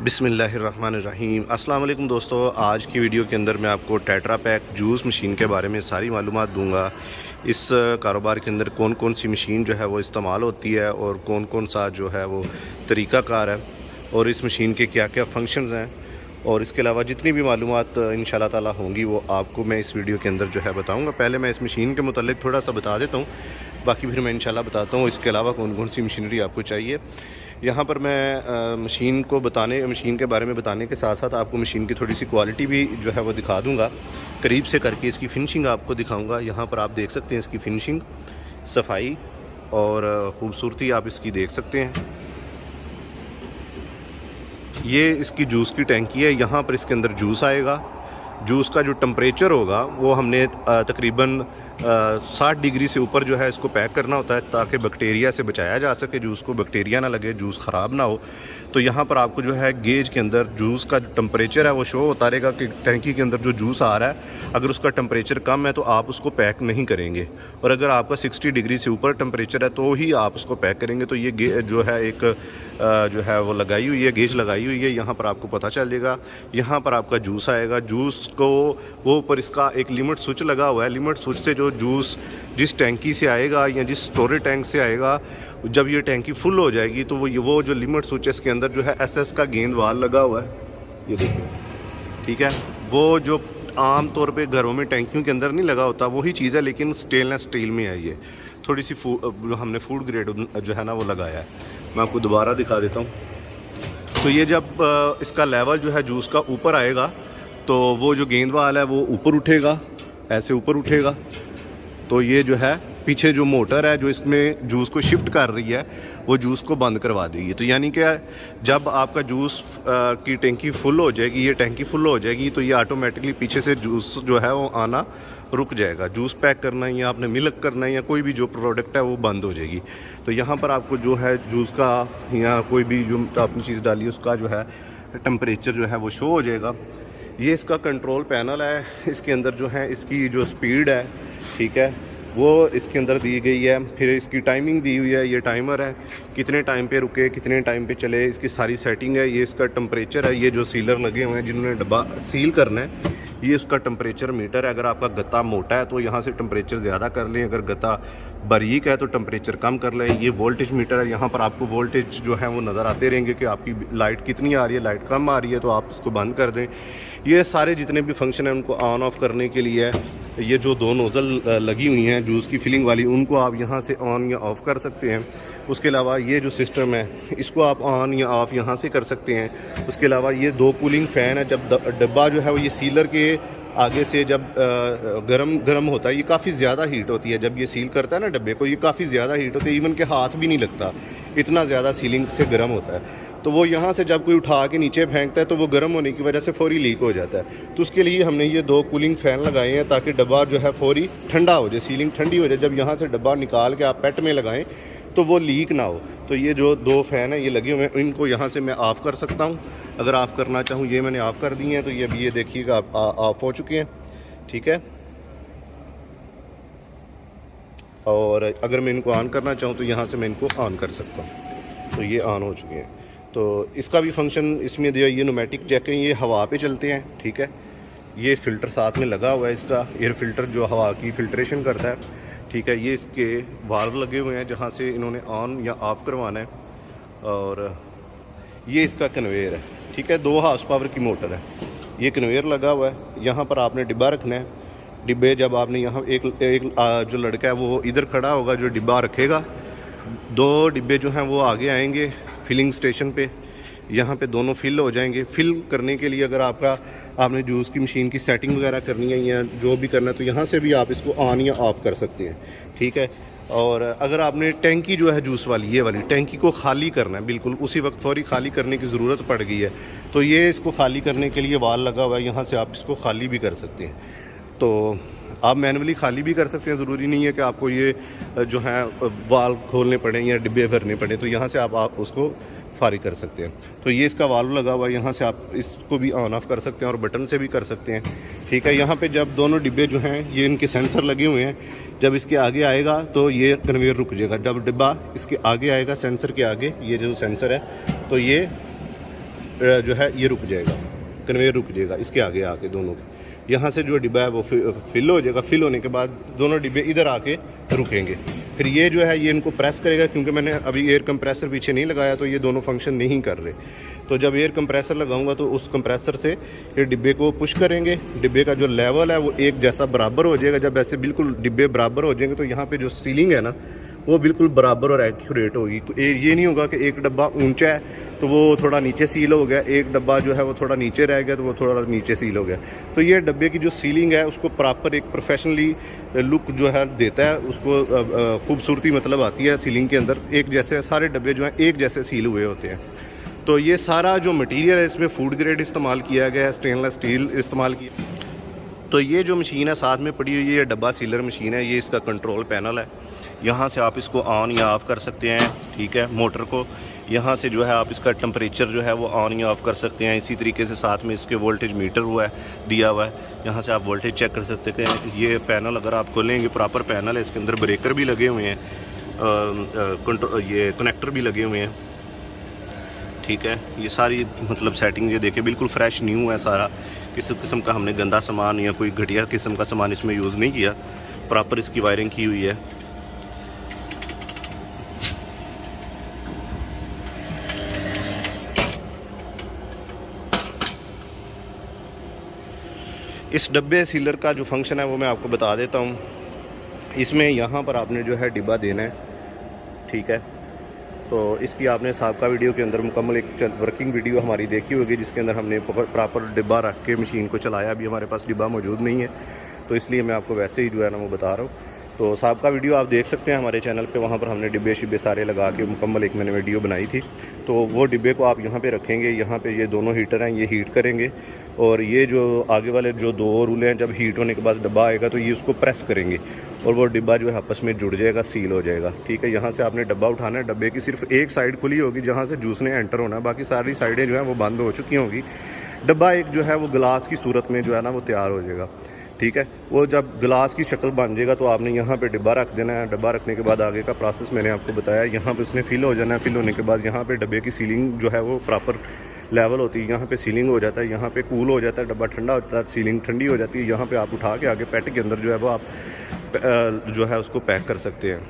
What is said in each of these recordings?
बिस्मिल्लाहिर्रहमानिर्रहीम। अस्सलाम वालेकुम दोस्तों, आज की वीडियो के अंदर मैं आपको टेट्रा पैक जूस मशीन के बारे में सारी मालूमात दूंगा। इस कारोबार के अंदर कौन कौन सी मशीन जो है वो इस्तेमाल होती है और कौन कौन सा जो है वो तरीक़ाकार है और इस मशीन के क्या क्या फंक्शंस हैं, और इसके अलावा जितनी भी मालूमात इंशाल्लाह ताला होंगी वो आपको मैं इस वीडियो के अंदर जो है बताऊँगा। पहले मैं इस मशीन के मुतालिक थोड़ा सा बता देता हूँ, बाकी फिर मैं इंशाल्लाह बताता हूँ इसके अलावा कौन कौन सी मशीनरी आपको चाहिए। यहाँ पर मैं मशीन के बारे में बताने के साथ साथ आपको मशीन की थोड़ी सी क्वालिटी भी जो है वो दिखा दूँगा, करीब से करके इसकी फिनिशिंग आपको दिखाऊँगा। यहाँ पर आप देख सकते हैं इसकी फिनिशिंग, सफाई और ख़ूबसूरती आप इसकी देख सकते हैं। ये इसकी जूस की टैंकी है, यहाँ पर इसके अंदर जूस आएगा। जूस का जो टेम्परेचर होगा वो हमने तकरीबन 60 डिग्री से ऊपर जो है इसको पैक करना होता है ताकि बैक्टीरिया से बचाया जा सके, जूस को बैक्टीरिया ना लगे, जूस ख़राब ना हो। तो यहाँ पर आपको जो है गेज के अंदर जूस का जो टेम्परेचर है वो शो होता रहेगा कि टैंकी के अंदर जो जूस आ रहा है, अगर उसका टेम्परेचर कम है तो आप उसको पैक नहीं करेंगे, और अगर आपका 60 डिग्री से ऊपर टेम्परेचर है तो ही आप उसको पैक करेंगे। तो ये जो है एक जो है वो लगाई हुई है, गेज लगाई हुई है, यहाँ पर आपको पता चल जाएगा। यहाँ पर आपका जूस आएगा, जूस को वो ऊपर इसका एक लिमिट स्विच लगा हुआ है। लिमिट स्विच से जो जूस जिस टैंकी से आएगा या जिस स्टोरेज टैंक से आएगा, जब ये टैंकी फुल हो जाएगी तो वो जो लिमिट स्विच है इसके अंदर जो है एसएस का गेंद वाल लगा हुआ है, ये देखिए, ठीक है। वो जो आम तौर पे घरों में टैंकियों के अंदर नहीं लगा होता वही चीज़ है, लेकिन स्टेनलेस स्टील में है। ये थोड़ी सी हमने फूड ग्रेड जो है ना वो लगाया है। मैं आपको दोबारा दिखा देता हूँ। तो ये जब इसका लेवल जो है जूस का ऊपर आएगा तो वो जो गेंद वाल है वो ऊपर उठेगा, ऐसे ऊपर उठेगा। तो ये जो है पीछे जो मोटर है जो इसमें जूस को शिफ्ट कर रही है वो जूस को बंद करवा देगी। तो यानी कि जब आपका जूस की टैंकी फुल हो जाएगी, ये टैंकी फुल हो जाएगी, तो ये ऑटोमेटिकली पीछे से जूस जो है वो आना रुक जाएगा। जूस पैक करना है या आपने मिल्क करना है या कोई भी जो प्रोडक्ट है वो बंद हो जाएगी। तो यहाँ पर आपको जो है जूस का या कोई भी जो आपने चीज़ डाली उसका जो है टेम्परेचर जो है वो शो हो जाएगा। ये इसका कंट्रोल पैनल है, इसके अंदर जो है इसकी जो स्पीड है, ठीक है, वो इसके अंदर दी गई है। फिर इसकी टाइमिंग दी हुई है, ये टाइमर है, कितने टाइम पे रुके, कितने टाइम पे चले, इसकी सारी सेटिंग है। ये इसका टेम्परेचर है, ये जो सीलर लगे हुए हैं जिन्होंने डब्बा सील करना है, ये उसका टेम्परेचर मीटर है। अगर आपका गत्ता मोटा है तो यहाँ से टेम्परेचर ज़्यादा कर लें, अगर गत्ता बारीक है तो टेम्परेचर कम कर लें। ये वोल्टेज मीटर है, यहाँ पर आपको वोल्टेज जो है वो नज़र आते रहेंगे कि आपकी लाइट कितनी आ रही है, लाइट कम आ रही है तो आप इसको बंद कर दें। ये सारे जितने भी फंक्शन हैं उनको ऑन ऑफ करने के लिए ये जो दो नोज़ल लगी हुई हैं जूस की फिलिंग वाली, उनको आप यहाँ से ऑन या ऑफ़ कर सकते हैं। उसके अलावा ये जो सिस्टम है इसको आप ऑन या ऑफ़ यहाँ से कर सकते हैं। उसके अलावा ये दो कूलिंग फ़ैन है। जब डब्बा जो है वो ये सीलर के आगे से जब गरम होता है, ये काफ़ी ज़्यादा हीट होती है जब ये सील करता है ना डब्बे को, ये काफ़ी ज़्यादा हीट होती है, इवन के हाथ भी नहीं लगता, इतना ज़्यादा सीलिंग से गर्म होता है। तो वो यहाँ से जब कोई उठा के नीचे फेंकता है तो वो गर्म होने की वजह से फौरी लीक हो जाता है। तो उसके लिए हमने ये दो कूलिंग फ़ैन लगाए हैं ताकि डब्बा जो है फौरी ठंडा हो जाए, सीलिंग ठंडी हो जाए। जब यहाँ से डब्बा निकाल के आप पेट में लगाएं तो वो लीक ना हो। तो ये जो दो फ़ैन हैं ये लगे हुए हैं, इनको यहाँ से मैं ऑफ़ कर सकता हूँ अगर ऑफ़ करना चाहूँ। ये मैंने ऑफ़ कर दिए हैं, तो ये अभी ये देखिएगा ऑफ़ हो चुके हैं, ठीक है। और अगर मैं इनको ऑन करना चाहूँ तो यहाँ से मैं इनको ऑन कर सकता हूँ। तो ये ऑन हो चुके हैं। तो इसका भी फंक्शन इसमें दिया, ये न्यूमेटिक जैक हैं, ये हवा पे चलते हैं, ठीक है। ये फ़िल्टर साथ में लगा हुआ है, इसका एयर फ़िल्टर जो हवा की फ़िल्ट्रेशन करता है, ठीक है। ये इसके वाल्व लगे हुए हैं जहाँ से इन्होंने ऑन या ऑफ़ करवाना है। और ये इसका कन्वेयर है, ठीक है, 2 हार्स पावर की मोटर है। ये कन्वेयर लगा हुआ है, यहाँ पर आपने डिब्बा रखना है। डिब्बे जब आपने यहाँ एक जो लड़का है वो इधर खड़ा होगा जो डिब्बा रखेगा, 2 डिब्बे जो हैं वो आगे आएंगे फिलिंग स्टेशन पे, यहाँ पे दोनों फिल हो जाएंगे। फिल करने के लिए अगर आपने जूस की मशीन की सेटिंग वगैरह करनी है या जो भी करना है तो यहाँ से भी आप इसको ऑन या ऑफ़ कर सकते हैं, ठीक है। और अगर आपने टैंकी जो है जूस वाली, ये वाली टैंकी को खाली करना है, बिल्कुल उसी वक्त फौरी खाली करने की ज़रूरत पड़ गई है, तो ये इसको खाली करने के लिए वाल लगा हुआ है, यहाँ से आप इसको खाली भी कर सकते हैं। तो आप मैनुअली खाली भी कर सकते हैं, ज़रूरी नहीं है कि आपको ये जो है वाल्व खोलने पड़े या डिब्बे भरने पड़े। तो यहाँ से आप उसको फारिग कर सकते हैं। तो ये इसका वाल्व लगा हुआ है, यहाँ से आप इसको भी ऑन ऑफ़ कर सकते हैं और बटन से भी कर सकते हैं, ठीक है। यहाँ पे जब दोनों डिब्बे जो हैं ये इनके सेंसर लगे हुए हैं, जब इसके आगे आएगा तो ये कन्वेयर रुक जाएगा। जब डिब्बा इसके आगे आएगा सेंसर के आगे, ये जो सेंसर है, तो ये जो है ये रुक जाएगा, कन्वेयर रुक जाएगा इसके आगे आके दोनों के। यहाँ से जो डिब्बा है वो फिल हो जाएगा। फिल होने के बाद दोनों डिब्बे इधर आके रुकेंगे। फिर ये जो है ये इनको प्रेस करेगा, क्योंकि मैंने अभी एयर कंप्रेसर पीछे नहीं लगाया तो ये दोनों फंक्शन नहीं कर रहे। तो जब एयर कंप्रेसर लगाऊंगा तो उस कंप्रेसर से ये डिब्बे को पुश करेंगे। डिब्बे का जो लेवल है वो एक जैसा बराबर हो जाएगा। जब ऐसे बिल्कुल डिब्बे बराबर हो जाएंगे तो यहाँ पे जो सीलिंग है ना वो बिल्कुल बराबर और एक्यूरेट होगी। तो ये नहीं होगा कि एक डब्बा ऊंचा है तो वो थोड़ा नीचे सील हो गया, एक डब्बा जो है वो थोड़ा नीचे रह गया तो वो थोड़ा नीचे सील हो गया। तो ये डब्बे की जो सीलिंग है उसको प्रॉपर एक प्रोफेशनली लुक जो है देता है, उसको खूबसूरती मतलब आती है सीलिंग के अंदर। एक जैसे सारे डब्बे जो हैं एक जैसे सील हुए होते हैं। तो ये सारा जो मटेरियल है इसमें फूड ग्रेड इस्तेमाल किया गया है, स्टेनलेस स्टील इस्तेमाल किया। तो ये जो मशीन है साथ में पड़ी हुई है, ये डब्बा सीलर मशीन है। ये इसका कंट्रोल पैनल है, यहाँ से आप इसको ऑन या ऑफ़ कर सकते हैं, ठीक है, मोटर को। यहाँ से जो है आप इसका टेम्परेचर जो है वो ऑन या ऑफ़ कर सकते हैं। इसी तरीके से साथ में इसके वोल्टेज मीटर हुआ है, दिया हुआ है, यहाँ से आप वोल्टेज चेक कर सकते हैं। ये पैनल अगर आप खोलेंगे प्रॉपर पैनल है, इसके अंदर ब्रेकर भी लगे हुए हैं, ये कनेक्टर भी लगे हुए हैं, ठीक है। ये सारी मतलब सेटिंग ये देखिए बिल्कुल फ्रेश न्यू है सारा। किसी किस्म का हमने गंदा सामान या कोई घटिया किस्म का सामान इसमें यूज़ नहीं किया, प्रॉपर इसकी वायरिंग की हुई है। इस डब्बे सीलर का जो फंक्शन है वो मैं आपको बता देता हूँ। इसमें यहाँ पर आपने जो है डिब्बा देना है, ठीक है। तो इसकी आपने साबका वीडियो के अंदर मुकम्मल एक वर्किंग वीडियो हमारी देखी होगी, जिसके अंदर हमने प्रॉपर डिब्बा रख के मशीन को चलाया। अभी हमारे पास डिब्बा मौजूद नहीं है तो इसलिए मैं आपको वैसे ही जो है ना वो बता रहा हूँ। तो साबका वीडियो आप देख सकते हैं हमारे चैनल पे, वहाँ पर हमने डिब्बे शिब्बे सारे लगा के मुकम्मल एक मैंने वीडियो बनाई थी। तो वो डिब्बे को आप यहाँ पे रखेंगे, यहाँ पे ये दोनों हीटर हैं, ये हीट करेंगे। और ये जो आगे वाले जो दो रूले हैं, जब हीट होने के बाद डब्बा आएगा तो ये उसको प्रेस करेंगे और वो डिब्बा जो है आपस में जुड़ जाएगा, सील हो जाएगा, ठीक है। यहाँ से आपने डब्बा उठाना है, डब्बे की सिर्फ एक साइड खुली होगी जहाँ से जूस ने एंटर होना है, बाकी सारी साइडें जो है वो बंद हो चुकी होंगी। डब्बा एक जो है वो गिलास की सूरत में जो है ना वो तैयार हो जाएगा, ठीक है। वो जब गिलास की शक्ल बन जाएगा तो आपने यहाँ पे डिब्बा रख देना है। डिब्बा रखने के बाद आगे का प्रोसेस मैंने आपको बताया। यहाँ पे उसने फिल हो जाना है। फिल होने के बाद यहाँ पे डब्बे की सीलिंग जो है वो प्रॉपर लेवल होती है, यहाँ पे सीलिंग हो जाता है, यहाँ पे कूल हो जाता है, डब्बा ठंडा होता है, सीलिंग ठंडी हो जाती है। यहाँ पे आप उठा के आगे पेट के अंदर जो है वो आप जो है उसको पैक कर सकते हैं।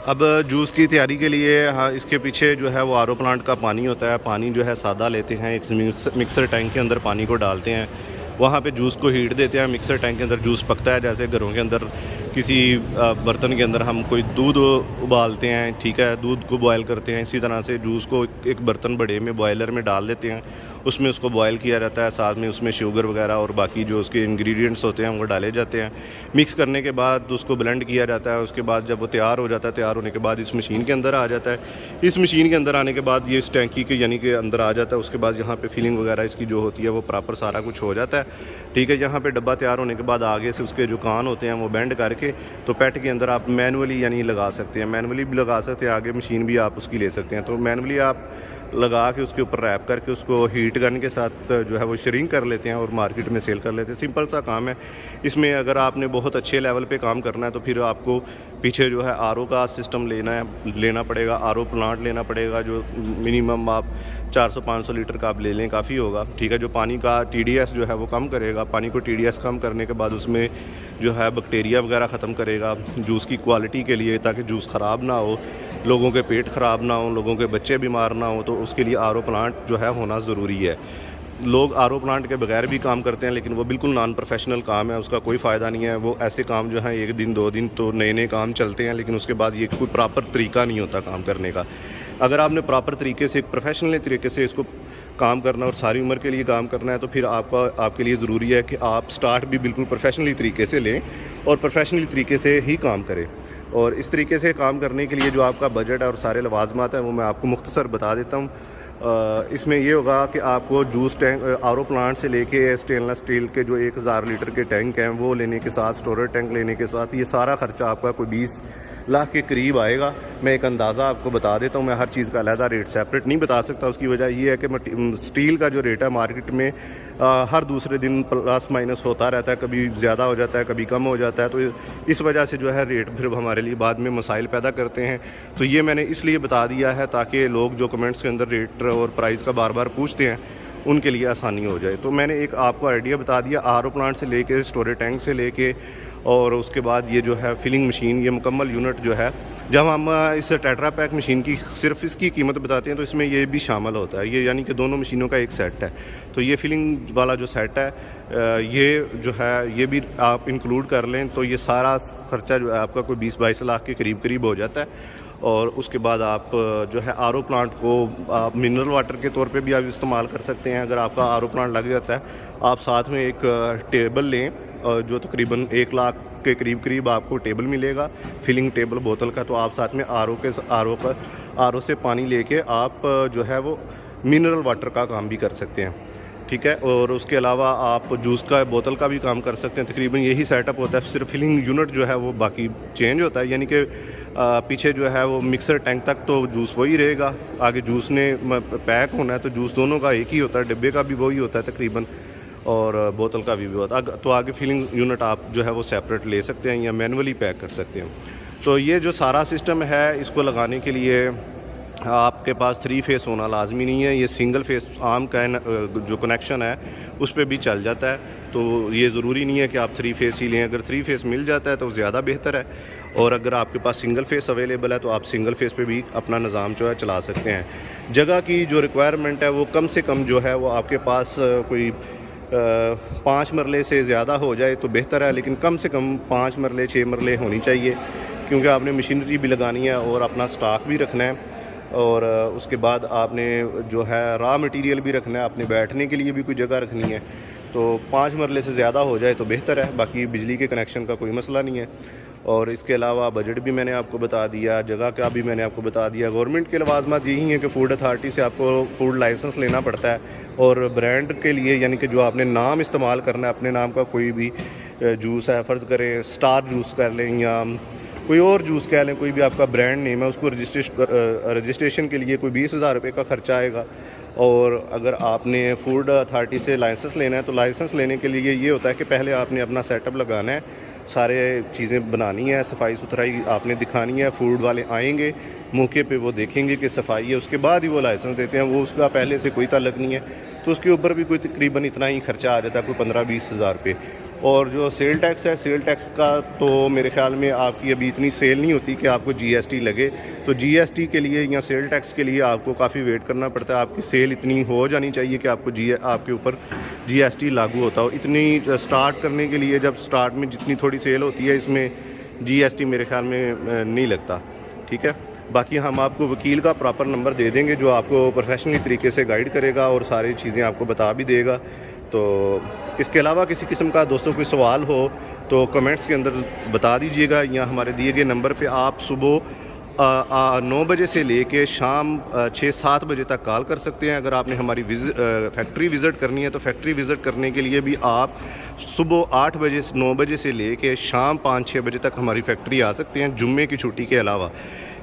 अब जूस की तैयारी के लिए हाँ, इसके पीछे जो है वो आरओ प्लांट का पानी होता है। पानी जो है सादा लेते हैं, एक मिक्सर टैंक के अंदर पानी को डालते हैं, वहाँ पे जूस को हीट देते हैं। मिक्सर टैंक के अंदर जूस पकता है, जैसे घरों के अंदर किसी बर्तन के अंदर हम कोई दूध उबालते हैं, ठीक है, दूध को बॉयल करते हैं। इसी तरह से जूस को एक बर्तन बड़े में बॉयलर में डाल देते हैं, उसमें उसको बॉयल किया जाता है। साथ में उसमें शुगर वगैरह और बाकी जो उसके इंग्रेडिएंट्स होते हैं वो डाले जाते हैं। मिक्स करने के बाद उसको ब्लेंड किया जाता है। उसके बाद जब वो तैयार हो जाता है, तैयार होने के बाद इस मशीन के अंदर आ जाता है। इस मशीन के अंदर आने के बाद ये इस टैंकी के यानी कि अंदर आ जाता है। उसके बाद यहाँ पे फिलिंग वगैरह इसकी जो होती है वो प्रॉपर सारा कुछ हो जाता है, ठीक है। यहाँ पे डब्बा तैयार होने के बाद आगे से उसके जो कान होते हैं वो बेंड करके तो पेट के अंदर आप मैनुअली यानी लगा सकते हैं, मैनुअली भी लगा सकते हैं, आगे मशीन भी आप उसकी ले सकते हैं। तो मैनुअली आप लगा के उसके ऊपर रैप करके उसको हीट गन के साथ जो है वो श्रिंक कर लेते हैं और मार्केट में सेल कर लेते हैं। सिंपल सा काम है। इसमें अगर आपने बहुत अच्छे लेवल पे काम करना है तो फिर आपको पीछे जो है आरओ का सिस्टम लेना पड़ेगा, आरओ प्लांट लेना पड़ेगा, जो मिनिमम आप 400-500 लीटर का आप ले लें काफ़ी होगा, ठीक है। जो पानी का TDS जो है वो कम करेगा। पानी को TDS कम करने के बाद उसमें जो है बैक्टीरिया वगैरह ख़त्म करेगा जूस की क्वालिटी के लिए, ताकि जूस ख़राब ना हो, लोगों के पेट ख़राब ना हो, लोगों के बच्चे बीमार ना हो। तो उसके लिए आरओ प्लांट जो है होना ज़रूरी है। लोग आरओ प्लांट के बगैर भी काम करते हैं, लेकिन वो बिल्कुल नॉन प्रोफेशनल काम है, उसका कोई फ़ायदा नहीं है। वो ऐसे काम जो है 1 दिन 2 दिन तो नए काम चलते हैं, लेकिन उसके बाद ये कोई प्रॉपर तरीका नहीं होता काम करने का। अगर आपने प्रॉपर तरीके से, प्रोफेशनल तरीके से इसको काम करना और सारी उम्र के लिए काम करना है तो फिर आपके लिए ज़रूरी है कि आप स्टार्ट भी बिल्कुल प्रोफेशनली तरीके से लें और प्रोफेशनली तरीके से ही काम करें। और इस तरीके से काम करने के लिए जो आपका बजट है और सारे लवाजमात हैं वो मैं आपको मुख्तसर बता देता हूँ। इसमें ये होगा कि आपको जूस टैंक आरओ प्लांट से लेके स्टेनलेस स्टील के जो 1000 लीटर के टैंक हैं वो लेने के साथ, स्टोरेज टैंक लेने के साथ, ये सारा ख़र्चा आपका कोई लाख के करीब आएगा। मैं एक अंदाज़ा आपको बता देता हूँ, मैं हर चीज़ का अलहदा रेट सेपरेट नहीं बता सकता। उसकी वजह ये है कि स्टील का जो रेट है मार्केट में हर दूसरे दिन प्लस माइनस होता रहता है, कभी ज़्यादा हो जाता है, कभी कम हो जाता है। तो इस वजह से जो है रेट फिर हमारे लिए बाद में मसाइल पैदा करते हैं। तो ये मैंने इसलिए बता दिया है ताकि लोग जो कमेंट्स के अंदर रेट और प्राइस का बार बार पूछते हैं उनके लिए आसानी हो जाए। तो मैंने एक आपको आइडिया बता दिया, आरओ प्लांट से लेके स्टोरेज टैंक से लेके और उसके बाद ये जो है फिलिंग मशीन, ये मुकम्मल यूनिट जो है। जब हम इस टेट्रा पैक मशीन की सिर्फ इसकी कीमत बताते हैं तो इसमें ये भी शामिल होता है, ये यानी कि दोनों मशीनों का एक सेट है। तो ये फिलिंग वाला जो सेट है ये जो है ये भी आप इंक्लूड कर लें तो ये सारा ख़र्चा जो है आपका कोई 20-22 लाख के करीब हो जाता है। और उसके बाद आप जो है आरओ प्लांट को आप मिनरल वाटर के तौर पे भी आप इस्तेमाल कर सकते हैं। अगर आपका आरओ प्लांट लग जाता है, आप साथ में एक टेबल लें जो तकरीबन 1 लाख के करीब आपको टेबल मिलेगा, फिलिंग टेबल बोतल का। तो आप साथ में आरओ से पानी लेके आप जो है वो मिनरल वाटर का काम भी कर सकते हैं, ठीक है। और उसके अलावा आप जूस का बोतल का भी काम कर सकते हैं। तकरीबन यही सेटअप होता है, सिर्फ फिलिंग यूनिट जो है वो बाकी चेंज होता है, यानी कि पीछे जो है वो मिक्सर टैंक तक तो जूस वही रहेगा, आगे जूस ने पैक होना है तो जूस दोनों का एक ही होता है, डिब्बे का भी वही होता है तकरीबन और बोतल का भी होता है। तो आगे फिलिंग यूनिट आप जो है वो सेपरेट ले सकते हैं या मैनुअली पैक कर सकते हैं। तो ये जो सारा सिस्टम है इसको लगाने के लिए आपके पास 3 फेस होना लाजमी नहीं है, ये सिंगल फेस आम का जो कनेक्शन है उस पर भी चल जाता है। तो ये ज़रूरी नहीं है कि आप 3 फेस ही लें, अगर 3 फेस मिल जाता है तो ज़्यादा बेहतर है। और अगर आपके पास सिंगल फेस अवेलेबल है तो आप सिंगल फेस पे भी अपना निज़ाम जो है चला सकते हैं। जगह की जो रिक्वायरमेंट है वो कम से कम जो है वो आपके पास कोई 5 मरले से ज़्यादा हो जाए तो बेहतर है, लेकिन कम से कम 5 मरले 6 मरले होनी चाहिए, क्योंकि आपने मशीनरी भी लगानी है और अपना स्टॉक भी रखना है। और उसके बाद आपने जो है रॉ मटेरियल भी रखना है, अपने बैठने के लिए भी कोई जगह रखनी है। तो 5 मरले से ज़्यादा हो जाए तो बेहतर है। बाकी बिजली के कनेक्शन का कोई मसला नहीं है। और इसके अलावा बजट भी मैंने आपको बता दिया, जगह का भी मैंने आपको बता दिया। गवर्नमेंट के लवाजमात यही हैं कि फूड अथॉरिटी से आपको फूड लाइसेंस लेना पड़ता है, और ब्रांड के लिए यानी कि जो आपने नाम इस्तेमाल करना है अपने नाम का, कोई भी जूस है, फ़र्ज़ करें स्टार जूस कर लें या कोई और जूस कह लें, कोई भी आपका ब्रांड नेम है, उसको रजिस्ट्रेशन के लिए कोई 20,000 रुपये का ख़र्चा आएगा। और अगर आपने फूड अथॉरिटी से लाइसेंस लेना है तो लाइसेंस लेने के लिए ये होता है कि पहले आपने अपना सेटअप लगाना है, सारे चीज़ें बनानी है, सफाई सुथराई आपने दिखानी है। फूड वाले आएंगे, मौके पे वो देखेंगे कि सफाई है, उसके बाद ही वो लाइसेंस देते हैं। वो उसका पहले से कोई ताल्लुक नहीं है, तो उसके ऊपर भी कोई तकरीबन इतना ही खर्चा आ जाता है, कोई 15-20 हज़ार रुपये। और जो सेल टैक्स है, सेल टैक्स का तो मेरे ख्याल में आपकी अभी इतनी सेल नहीं होती कि आपको जीएसटी लगे। तो जीएसटी के लिए या सेल टैक्स के लिए आपको काफ़ी वेट करना पड़ता है। आपकी सेल इतनी हो जानी चाहिए कि आपको आपके ऊपर जीएसटी लागू होता हो। इतनी स्टार्ट करने के लिए जब स्टार्ट में जितनी थोड़ी सेल होती है इसमें जीएसटी मेरे ख्याल में नहीं लगता, ठीक है। बाकी हम आपको वकील का प्रॉपर नंबर दे देंगे जो आपको प्रोफेशनली तरीके से गाइड करेगा और सारी चीज़ें आपको बता भी देगा। तो इसके अलावा किसी किस्म का दोस्तों कोई सवाल हो तो कमेंट्स के अंदर बता दीजिएगा, या हमारे दिए गए नंबर पे आप सुबह 9 बजे से लेके शाम 6-7 बजे तक कॉल कर सकते हैं। अगर आपने हमारी फैक्ट्री विज़िट करनी है तो फैक्ट्री विज़िट करने के लिए भी आप सुबह 8 बजे 9 बजे से लेके शाम 5-6 बजे तक हमारी फैक्ट्री आ सकते हैं, जुम्मे की छुट्टी के अलावा।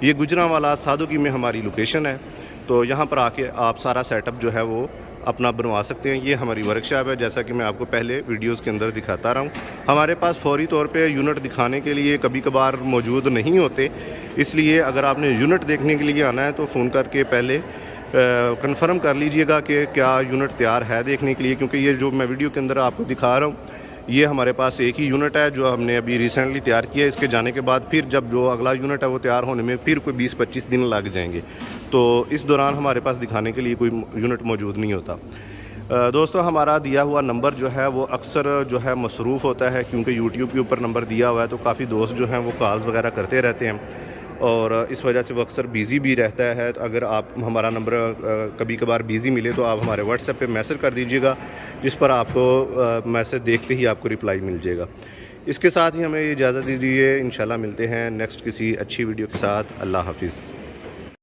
ये गुजरांवाला सादुकी में हमारी लोकेशन है, तो यहाँ पर आके आप सारा सेटअप जो है वो अपना बनवा सकते हैं। ये हमारी वर्कशॉप है, जैसा कि मैं आपको पहले वीडियोस के अंदर दिखाता रहा हूँ। हमारे पास फौरी तौर पे यूनिट दिखाने के लिए कभी कभार मौजूद नहीं होते, इसलिए अगर आपने यूनिट देखने के लिए आना है तो फ़ोन करके पहले कंफर्म कर लीजिएगा कि क्या यूनिट तैयार है देखने के लिए, क्योंकि ये जो मैं वीडियो के अंदर आपको दिखा रहा हूँ ये हमारे पास एक ही यूनिट है जो हमने अभी रिसेंटली तैयार किया है। इसके जाने के बाद फिर जब जो अगला यूनिट है वो तैयार होने में फिर कोई 20-25 दिन लग जाएंगे, तो इस दौरान हमारे पास दिखाने के लिए कोई यूनिट मौजूद नहीं होता। दोस्तों, हमारा दिया हुआ नंबर जो है वो अक्सर जो है मसरूफ़ होता है, क्योंकि यूट्यूब के ऊपर नंबर दिया हुआ है तो काफ़ी दोस्त जो हैं वो कॉल्स वगैरह करते रहते हैं और इस वजह से वो अक्सर बिज़ी भी रहता है। तो अगर आप हमारा नंबर कभी कभार बिज़ी मिले तो आप हमारे व्हाट्सएप पे मैसेज कर दीजिएगा, जिस पर आपको मैसेज देखते ही आपको रिप्लाई मिल जाएगा। इसके साथ ही हमें इजाज़त दीजिए, इंशाल्लाह मिलते हैं नेक्स्ट किसी अच्छी वीडियो के साथ। अल्लाह हाफिज़।